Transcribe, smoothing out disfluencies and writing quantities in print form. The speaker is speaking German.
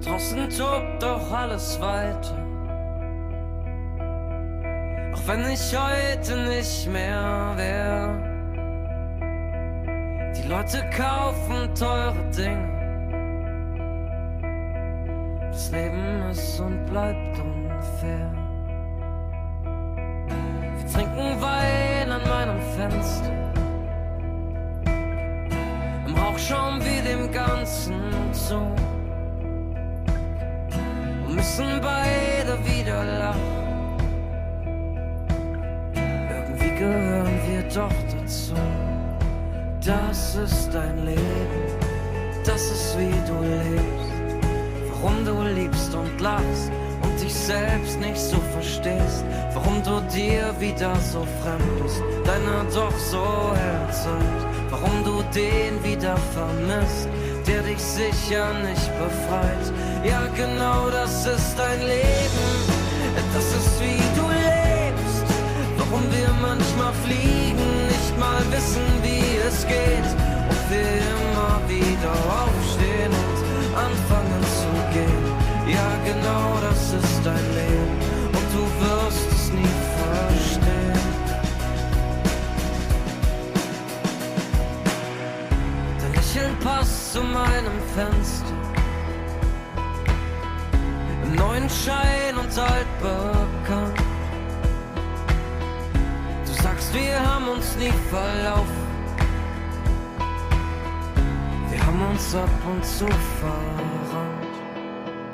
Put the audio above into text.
Draußen tobt doch alles weiter. Auch wenn ich heute nicht mehr wär. Die Leute kaufen teure Dinge. Das Leben ist und bleibt unfair. Wir trinken Wein an meinem Fenster. Im Rauch schauen wir dem Ganzen zu. Müssen beide wieder lachen. Irgendwie gehören wir doch dazu. Das ist dein Leben, das ist wie du lebst. Warum du liebst und lachst und dich selbst nicht so verstehst. Warum du dir wieder so fremd bist, deiner doch so herzeit. Warum du den wieder vermisst, der dich sicher nicht befreit. Ja genau, das ist dein Leben, das ist wie du lebst. Warum wir manchmal fliegen, nicht mal wissen wie es geht. Und wir immer wieder aufstehen und anfangen zu gehen. Ja genau, das ist dein Leben und du wirst es nie verstehen. Dein Lächeln passt zu meinem Fenster. Im neuen Schein und altbekannt. Du sagst, wir haben uns nie verlaufen. Wir haben uns ab und zu verrannt.